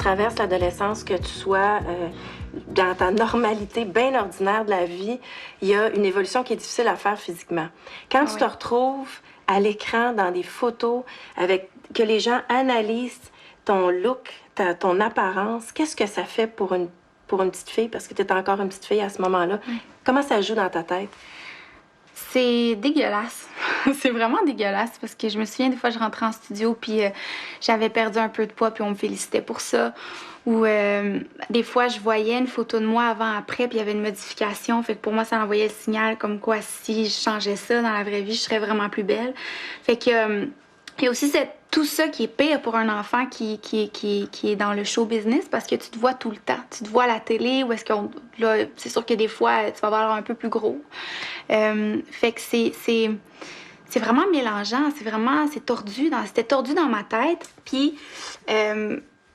traverses l'adolescence, que tu sois dans ta normalité bien ordinaire de la vie, il y a une évolution qui est difficile à faire physiquement. Quand tu te retrouves à l'écran, dans des photos, avec que les gens analysent ton look, ton apparence, qu'est-ce que ça fait pour une petite fille? Parce que tu étais encore une petite fille à ce moment-là. Comment ça joue dans ta tête? C'est dégueulasse. C'est vraiment dégueulasse parce que je me souviens, des fois, je rentrais en studio puis j'avais perdu un peu de poids puis on me félicitait pour ça. Ou des fois, je voyais une photo de moi avant-après puis il y avait une modification. Fait que pour moi, ça envoyait le signal comme quoi si je changeais ça dans la vraie vie, je serais vraiment plus belle. Fait que... il y a aussi tout ça qui est pire pour un enfant qui est dans le show business parce que tu te vois tout le temps. Tu te vois à la télé ou est-ce que là, c'est sûr que des fois, tu vas avoir un peu plus gros. Fait que c'est vraiment mélangeant. C'est tordu. C'était tordu dans ma tête. Puis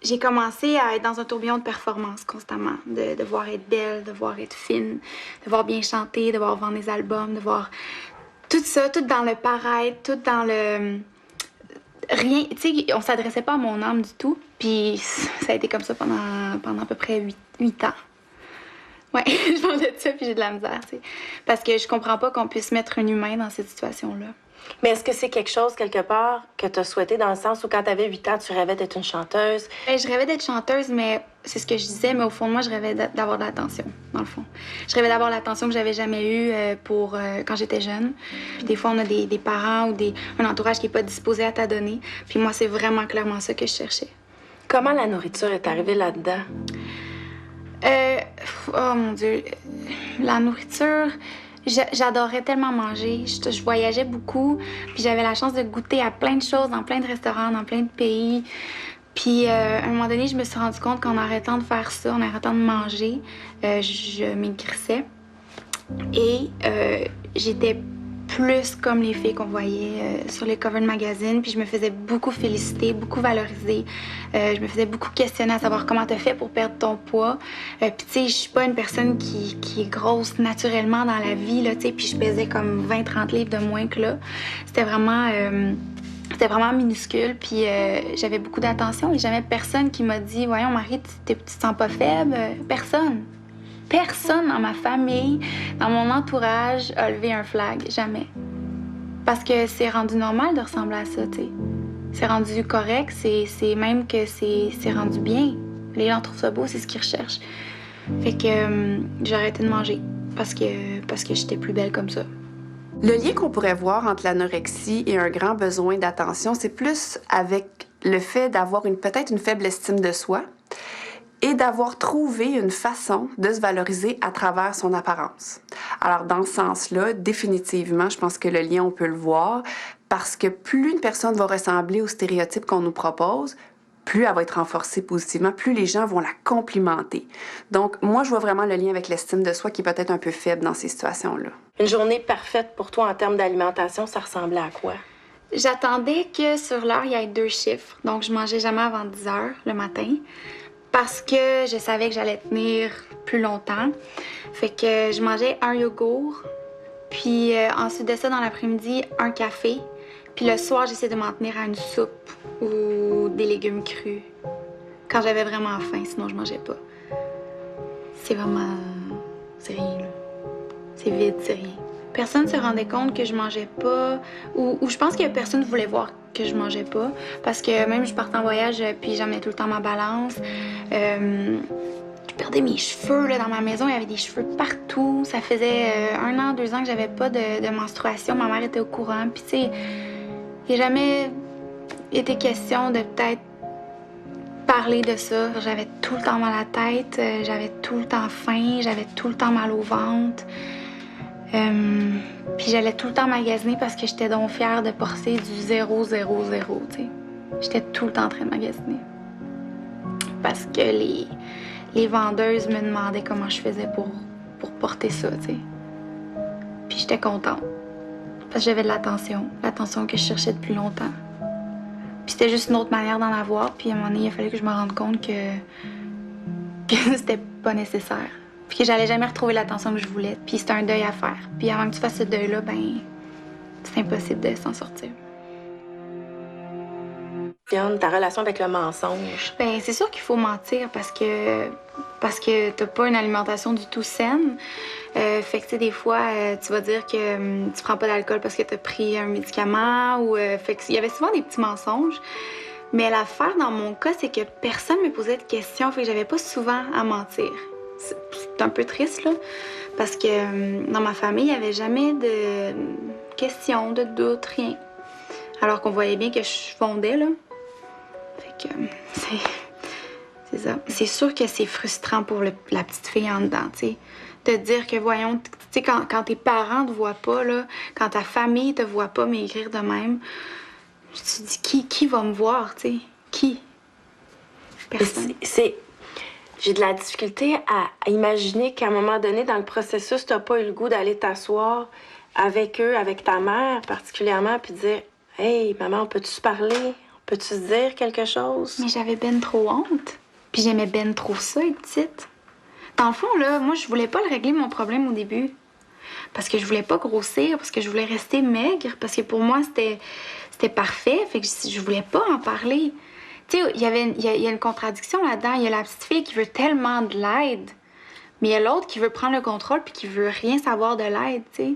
j'ai commencé à être dans un tourbillon de performance constamment. De devoir être belle, de devoir être fine, de devoir bien chanter, de devoir vendre des albums, de voir tout ça, tout dans le paraître, tout dans le... Rien, tu sais, on s'adressait pas à mon âme du tout. Puis ça a été comme ça pendant à peu près 8 ans. Ouais, je parlais de ça puis j'ai de la misère, tu sais. Parce que je comprends pas qu'on puisse mettre un humain dans cette situation-là. Mais est-ce que c'est quelque chose, quelque part, que tu as souhaité dans le sens où quand tu avais 8 ans, tu rêvais d'être une chanteuse? Ben, je rêvais d'être chanteuse, mais c'est ce que je disais, mais au fond de moi, je rêvais d'avoir de l'attention, dans le fond. Je rêvais d'avoir l'attention que j'avais jamais eue quand j'étais jeune. Puis des fois, on a des parents ou un entourage qui est pas disposé à t'adonner. Puis moi, c'est vraiment clairement ça que je cherchais. Comment la nourriture est arrivée là-dedans? Oh mon Dieu, la nourriture... J'adorais tellement manger. Je voyageais beaucoup. Puis j'avais la chance de goûter à plein de choses, dans plein de restaurants, dans plein de pays. Puis à un moment donné, je me suis rendu compte qu'en arrêtant de faire ça, en arrêtant de manger, je maigrissais. Et j'étais plus comme les filles qu'on voyait sur les covers de magazines. Puis je me faisais beaucoup féliciter, beaucoup valoriser. Je me faisais beaucoup questionner à savoir comment t'as fait pour perdre ton poids. Puis tu sais, je suis pas une personne qui est grosse naturellement dans la vie, là, tu sais. Puis je pesais comme 20-30 livres de moins que là. C'était vraiment minuscule, puis j'avais beaucoup d'attention et jamais personne qui m'a dit « Voyons, Marie, tu te sens pas faible? » Personne. Personne dans ma famille, dans mon entourage, a levé un flag. Jamais. Parce que c'est rendu normal de ressembler à ça, tu sais. C'est rendu correct, c'est même que c'est rendu bien. Les gens trouvent ça beau, c'est ce qu'ils recherchent. Fait que j'ai arrêté de manger parce que j'étais plus belle comme ça. Le lien qu'on pourrait voir entre l'anorexie et un grand besoin d'attention, c'est plus avec le fait d'avoir peut-être une faible estime de soi et d'avoir trouvé une façon de se valoriser à travers son apparence. Alors, dans ce sens-là, définitivement, je pense que le lien, on peut le voir, parce que plus une personne va ressembler aux stéréotypes qu'on nous propose, plus elle va être renforcée positivement, plus les gens vont la complimenter. Donc, moi, je vois vraiment le lien avec l'estime de soi qui est peut-être un peu faible dans ces situations-là. Une journée parfaite pour toi en termes d'alimentation, ça ressemblait à quoi? J'attendais que sur l'heure, il y ait 2 chiffres. Donc, je mangeais jamais avant 10 heures le matin parce que je savais que j'allais tenir plus longtemps. Fait que je mangeais un yogourt, puis ensuite de ça, dans l'après-midi, un café. Puis le soir, j'essayais de m'en tenir à une soupe ou des légumes crus quand j'avais vraiment faim, sinon je mangeais pas. C'est vraiment... c'est rien, là. C'est vide, c'est rien. Personne se rendait compte que je mangeais pas, ou je pense que personne voulait voir que je mangeais pas, parce que même je partais en voyage, puis j'emmenais tout le temps ma balance. Je perdais mes cheveux, là, dans ma maison, il y avait des cheveux partout. Ça faisait 1 an, 2 ans que j'avais pas de menstruation. Ma mère était au courant, puis tu sais, il n'y a jamais été question de peut-être parler de ça. J'avais tout le temps mal à la tête, j'avais tout le temps faim, j'avais tout le temps mal au ventre. Puis j'allais tout le temps magasiner parce que j'étais donc fière de porter du 0, 0, 0, tu sais. J'étais tout le temps en train de magasiner. Parce que les vendeuses me demandaient comment je faisais pour porter ça, tu sais. Puis j'étais contente. Parce que j'avais de l'attention que je cherchais depuis longtemps. Puis c'était juste une autre manière d'en avoir. Puis à un moment donné, il a fallu que je me rende compte que c'était pas nécessaire. Puis que j'allais jamais retrouver l'attention que je voulais. Puis c'était un deuil à faire. Puis avant que tu fasses ce deuil-là, ben, c'est impossible de s'en sortir. ta relation avec le mensonge? Ben c'est sûr qu'il faut mentir parce que t'as pas une alimentation du tout saine. Fait que tu sais, des fois, tu vas dire que tu prends pas d'alcool parce que t'as pris un médicament ou fait qu'il y avait souvent des petits mensonges. Mais l'affaire dans mon cas, c'est que personne me posait de questions, fait que j'avais pas souvent à mentir. C'est un peu triste, là, parce que dans ma famille, il y avait jamais de questions, de doutes, rien. Alors qu'on voyait bien que je fondais, là. Fait que c'est ça. C'est sûr que c'est frustrant pour la petite fille en dedans, tu sais. De dire que, voyons, tu sais, quand tes parents te voient pas, là, quand ta famille te voit pas maigrir de même, tu te dis, qui va me voir, tu sais? Qui? Personne. J'ai de la difficulté à imaginer qu'à un moment donné, dans le processus, t'as pas eu le goût d'aller t'asseoir avec eux, avec ta mère particulièrement, puis dire « Hey, maman, on peut-tu se parler? Peux-tu se dire quelque chose? » Mais j'avais ben trop honte. Puis j'aimais ben trop ça, être petite. Dans le fond, là, moi, je voulais pas le régler, mon problème, au début. Parce que je voulais pas grossir, parce que je voulais rester maigre, parce que pour moi, c'était parfait. Fait que je voulais pas en parler. Tu sais, il y a une contradiction là-dedans. Il y a la petite fille qui veut tellement de l'aide, mais il y a l'autre qui veut prendre le contrôle puis qui veut rien savoir de l'aide, tu sais.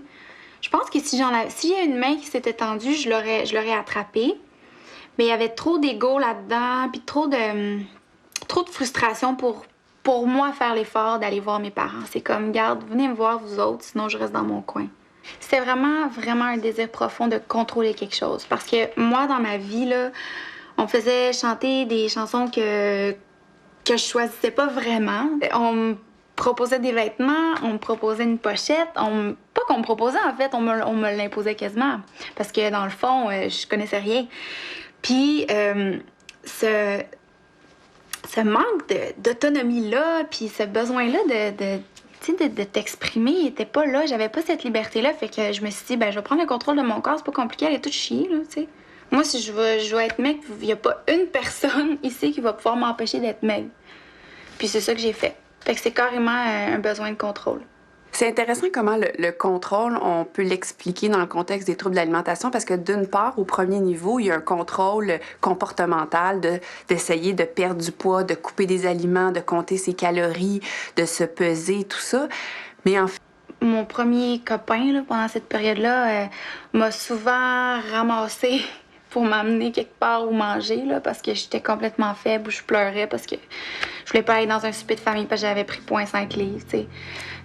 Je pense que s'il y a une main qui s'était tendue, je l'aurais attrapée. Mais il y avait trop d'ego là-dedans, puis trop de frustration pour moi faire l'effort d'aller voir mes parents. C'est comme, garde, venez me voir vous autres, sinon je reste dans mon coin. C'était vraiment, vraiment un désir profond de contrôler quelque chose. Parce que moi, dans ma vie, là, on me faisait chanter des chansons que je choisissais pas vraiment. On me proposait des vêtements, on me proposait une pochette. Pas qu'on me proposait, en fait, on me l'imposait quasiment. Parce que, dans le fond, je connaissais rien. Puis, ce manque d'autonomie-là, puis ce besoin-là de t'exprimer, il était pas là. J'avais pas cette liberté-là. Fait que je me suis dit, ben, je vais prendre le contrôle de mon corps. C'est pas compliqué, elle est toute chier, là, tu sais. Moi, si je veux être maigre, il y a pas une personne ici qui va pouvoir m'empêcher d'être maigre. Puis c'est ça que j'ai fait. Fait que c'est carrément un besoin de contrôle. C'est intéressant comment le contrôle, on peut l'expliquer dans le contexte des troubles d'alimentation parce que d'une part, au premier niveau, il y a un contrôle comportemental d'essayer de perdre du poids, de couper des aliments, de compter ses calories, de se peser, tout ça. Mais en fait, mon premier copain, là, pendant cette période-là, m'a souvent ramassé pour m'amener quelque part où manger, là, parce que j'étais complètement faible ou je pleurais parce que je voulais pas aller dans un souper de famille parce que j'avais pris 0,5 livres, tu sais.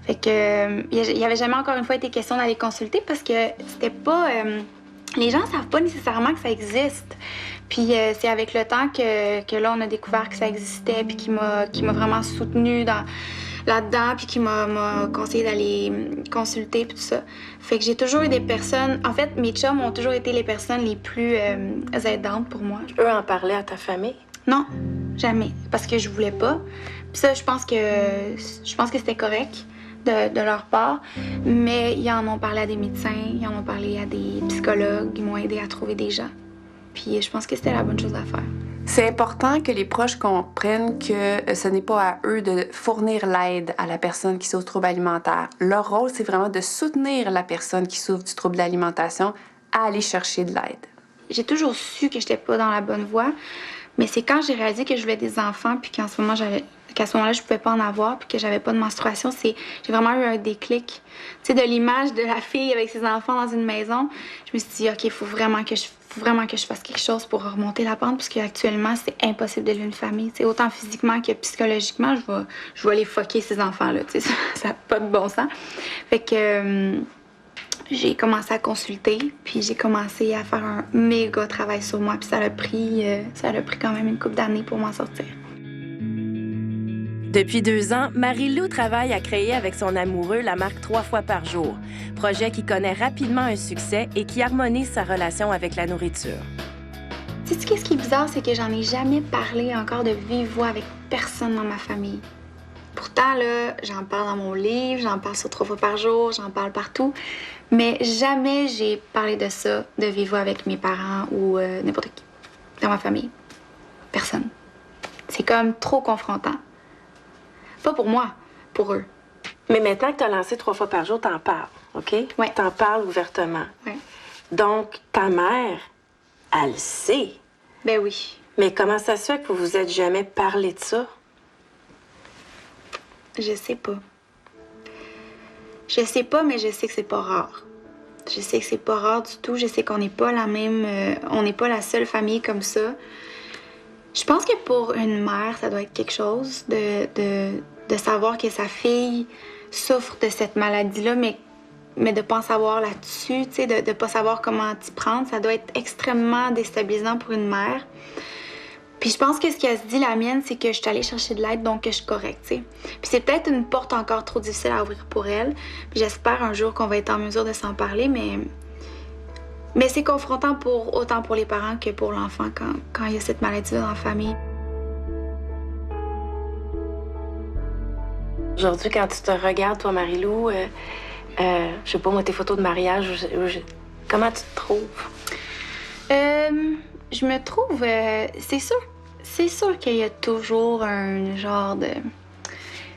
Fait que il y avait jamais encore une fois été question d'aller consulter parce que c'était pas... les gens savent pas nécessairement que ça existe. Puis c'est avec le temps que là, on a découvert que ça existait puis qui m'a vraiment soutenue là-dedans puis qui m'a conseillé d'aller consulter puis tout ça. Fait que j'ai toujours eu des personnes... En fait, mes chums ont toujours été les personnes les plus aidantes pour moi. Tu peux en parler à ta famille? Non, jamais. Parce que je voulais pas. Puis ça, je pense que c'était correct de leur part. Mais ils en ont parlé à des médecins, ils en ont parlé à des psychologues, ils m'ont aidé à trouver des gens. Puis je pense que c'était la bonne chose à faire. c'est important que les proches comprennent que ce n'est pas à eux de fournir l'aide à la personne qui souffre de troubles alimentaires. Leur rôle, c'est vraiment de soutenir la personne qui souffre du trouble d'alimentation à aller chercher de l'aide. J'ai toujours su que j'étais pas dans la bonne voie, mais c'est quand j'ai réalisé que je voulais des enfants puis qu'à ce moment-là, je pouvais pas en avoir puis que j'avais pas de menstruation, j'ai vraiment eu un déclic. Tu sais, de l'image de la fille avec ses enfants dans une maison, je me suis dit, OK, il faut vraiment que je fasse quelque chose pour remonter la pente parce qu'actuellement, c'est impossible d'élever une famille. Tu sais, autant physiquement que psychologiquement, je vais les fucker, ces enfants-là. Tu sais, ça n'a pas de bon sens. Fait que... j'ai commencé à consulter, puis j'ai commencé à faire un méga travail sur moi, puis ça a pris quand même une couple d'années pour m'en sortir. Depuis 2 ans, Marie-Lou travaille à créer avec son amoureux la marque 3 fois par jour, projet qui connaît rapidement un succès et qui harmonise sa relation avec la nourriture. Sais-tu qu'est-ce qui est bizarre, c'est que j'en ai jamais parlé encore de vive voix avec personne dans ma famille. Pourtant, là, j'en parle dans mon livre, j'en parle sur 3 fois par jour, j'en parle partout. Mais jamais j'ai parlé de ça de vive voix avec mes parents ou n'importe qui dans ma famille. Personne. C'est comme trop confrontant. Pas pour moi, pour eux. Mais maintenant que tu as lancé 3 fois par jour, t'en parles, OK? Oui. T'en parles ouvertement. Oui. Donc, ta mère, elle sait. Ben oui. Mais comment ça se fait que vous vous êtes jamais parlé de ça? Je sais pas. Je sais pas, mais je sais que c'est pas rare. Je sais que c'est pas rare du tout. Je sais qu'on n'est pas la même... on n'est pas la seule famille comme ça. Je pense que pour une mère, ça doit être quelque chose de savoir que sa fille souffre de cette maladie-là, mais de pas en savoir là-dessus, tu sais, de pas savoir comment t'y prendre. Ça doit être extrêmement déstabilisant pour une mère. Puis je pense que ce qu'elle se dit, la mienne, c'est que je suis allée chercher de l'aide, donc que je suis correcte, tu sais. Puis c'est peut-être une porte encore trop difficile à ouvrir pour elle. Puis j'espère un jour qu'on va être en mesure de s'en parler, mais c'est confrontant autant pour les parents que pour l'enfant quand il y a cette maladie-là dans la famille. Aujourd'hui, quand tu te regardes, toi, Marie-Lou, je sais pas, moi, tes photos de mariage, comment tu te trouves? Je me trouve... c'est sûr qu'il y a toujours un genre de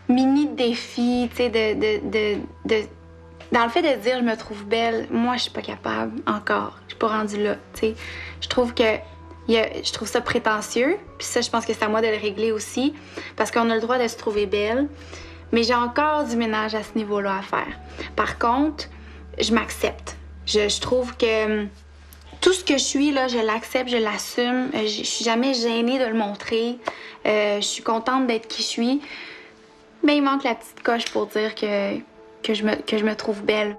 mini défi, tu sais, dans le fait de dire je me trouve belle, moi, je suis pas capable encore. Je suis pas rendue là, tu sais. Je trouve ça prétentieux, puis ça, je pense que c'est à moi de le régler aussi, parce qu'on a le droit de se trouver belle, mais j'ai encore du ménage à ce niveau-là à faire. Par contre, je m'accepte. Je trouve que tout ce que je suis, là, je l'accepte, je l'assume. Je suis jamais gênée de le montrer. Je suis contente d'être qui je suis. Mais il manque la petite coche pour dire que je me trouve belle.